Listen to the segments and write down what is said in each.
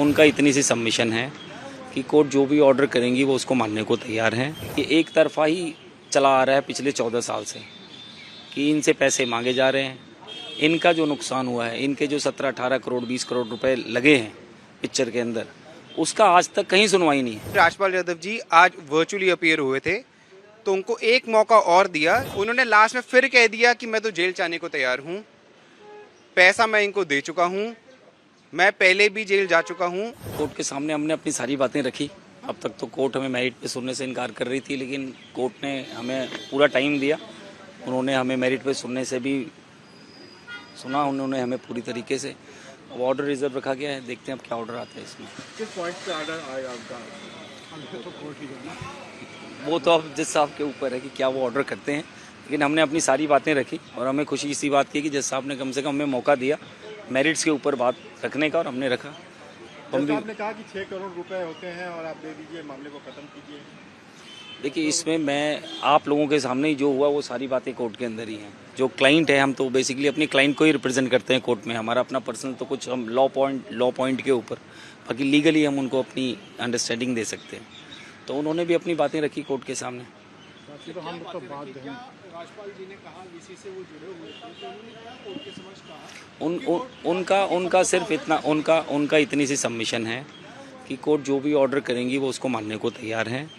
उनका इतनी सी सबमिशन है कि कोर्ट जो भी ऑर्डर करेंगी वो उसको मानने को तैयार हैं। ये एक तरफा ही चला आ रहा है पिछले 14 साल से कि इनसे पैसे मांगे जा रहे हैं। इनका जो नुकसान हुआ है, इनके जो 17-18 करोड़ 20 करोड़ रुपए लगे हैं पिक्चर के अंदर, उसका आज तक कहीं सुनवाई नहीं है। राजपाल यादव जी आज वर्चुअली अपीयर हुए थे तो उनको एक मौका और दिया। उन्होंने लास्ट में फिर कह दिया कि मैं तो जेल जाने को तैयार हूँ, पैसा मैं इनको दे चुका हूँ, मैं पहले भी जेल जा चुका हूँ। कोर्ट के सामने हमने अपनी सारी बातें रखी। अब तक तो कोर्ट हमें मेरिट पे सुनने से इनकार कर रही थी, लेकिन कोर्ट ने हमें पूरा टाइम दिया। उन्होंने हमें मेरिट पे सुनने से भी सुना, उन्होंने हमें पूरी तरीके से। अब ऑर्डर रिजर्व रखा गया है, देखते हैं अब क्या ऑर्डर आता है इसमें। किस पॉइंट पे ऑर्डर आएगा आपका? वो तो अब जज साहब के ऊपर है कि क्या वो ऑर्डर करते हैं, लेकिन हमने अपनी सारी बातें रखी और हमें खुशी इसी बात की कि जज साहब ने कम से कम हमें मौका दिया मेरिट्स के ऊपर बात रखने का, और हमने रखा। आपने कहा कि 6 करोड़ रुपए होते हैं और आप दे दीजिए, मामले को खत्म कीजिए। देखिए, इसमें मैं आप लोगों के सामने ही जो हुआ वो सारी बातें कोर्ट के अंदर ही हैं। जो क्लाइंट है, हम तो बेसिकली अपनी क्लाइंट को ही रिप्रेजेंट करते हैं कोर्ट में। हमारा अपना पर्सनल तो कुछ हम लॉ पॉइंट के ऊपर, बाकी लीगली हम उनको अपनी अंडरस्टैंडिंग दे सकते हैं। तो उन्होंने भी अपनी बातें रखी कोर्ट के सामने। तो हम तो बात राजपाल जी ने कहा वीसी से वो जुड़े हुए थे, तो उन्होंने कहा कोर्ट के समक्ष कहा उनका सिर्फ इतना उनका इतनी सी सबमिशन है कि कोर्ट जो भी ऑर्डर करेंगी वो उसको मानने को तैयार हैं।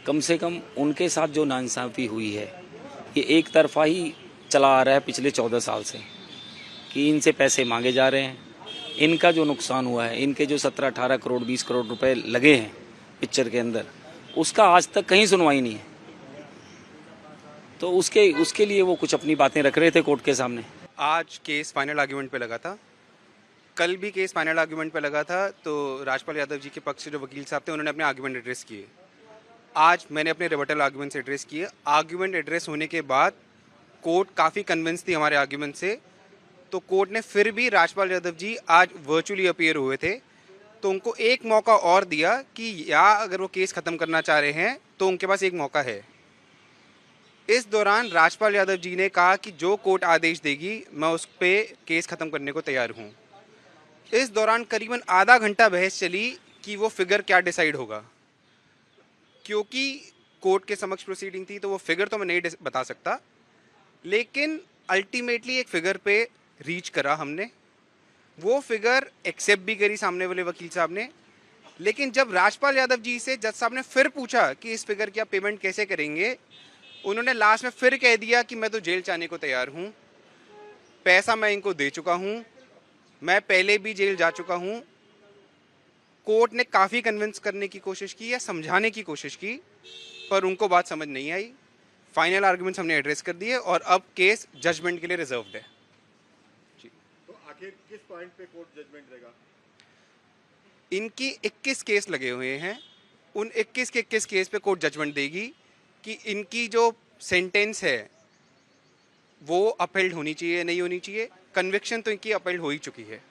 कम से कम उनके साथ जो नाइंसाफ़ी हुई है, ये एक तरफा ही चला आ रहा है पिछले 14 साल से कि इनसे पैसे मांगे जा रहे हैं। इनका जो नुकसान हुआ है, इनके जो 17-18 करोड़ 20 करोड़ रुपए लगे हैं पिक्चर के अंदर, उसका आज तक कहीं सुनवाई नहीं है। तो उसके लिए वो कुछ अपनी बातें रख रहे थे कोर्ट के सामने। आज केस फाइनल आर्ग्यूमेंट पे लगा था, कल भी केस फाइनल आर्ग्यूमेंट पे लगा था। तो राजपाल यादव जी के पक्ष से जो वकील साहब थे उन्होंने अपने आर्ग्यूमेंट एड्रेस किए। आज मैंने अपने रिबटल आर्ग्यूमेंट से एड्रेस किए। आर्ग्यूमेंट एड्रेस होने के बाद कोर्ट काफ़ी कन्विंस थी हमारे आर्ग्यूमेंट से, तो कोर्ट ने फिर भी राजपाल यादव जी आज वर्चुअली अपीयर हुए थे तो उनको एक मौका और दिया कि या अगर वो केस ख़त्म करना चाह रहे हैं तो उनके पास एक मौका है। इस दौरान राजपाल यादव जी ने कहा कि जो कोर्ट आदेश देगी मैं उस पर केस ख़त्म करने को तैयार हूँ। इस दौरान करीबन आधा घंटा बहस चली कि वो फिगर क्या डिसाइड होगा। क्योंकि कोर्ट के समक्ष प्रोसीडिंग थी तो वो फिगर तो मैं नहीं बता सकता, लेकिन अल्टीमेटली एक फिगर पे रीच करा हमने। वो फिगर एक्सेप्ट भी करी सामने वाले वकील साहब ने। लेकिन जब राजपाल यादव जी से जज साहब ने फिर पूछा कि इस फिगर की आप पेमेंट कैसे करेंगे, उन्होंने लास्ट में फिर कह दिया कि मैं तो जेल जाने को तैयार हूँ, पैसा मैं इनको दे चुका हूँ, मैं पहले भी जेल जा चुका हूँ। कोर्ट ने काफ़ी कन्विंस करने की कोशिश की या समझाने की कोशिश की, पर उनको बात समझ नहीं आई। फाइनल आर्गुमेंट्स हमने एड्रेस कर दिए और अब केस जजमेंट के लिए रिजर्व्ड है। जी, तो आखिर किस पॉइंट पे कोर्ट जजमेंट देगा? इनकी 21 केस लगे हुए हैं, उन 21 के 21 केस पे कोर्ट जजमेंट देगी कि इनकी जो सेंटेंस है वो अपहेल्ड होनी चाहिए, नहीं होनी चाहिए। कन्विक्शन तो इनकी अपहेल्ड हो ही चुकी है।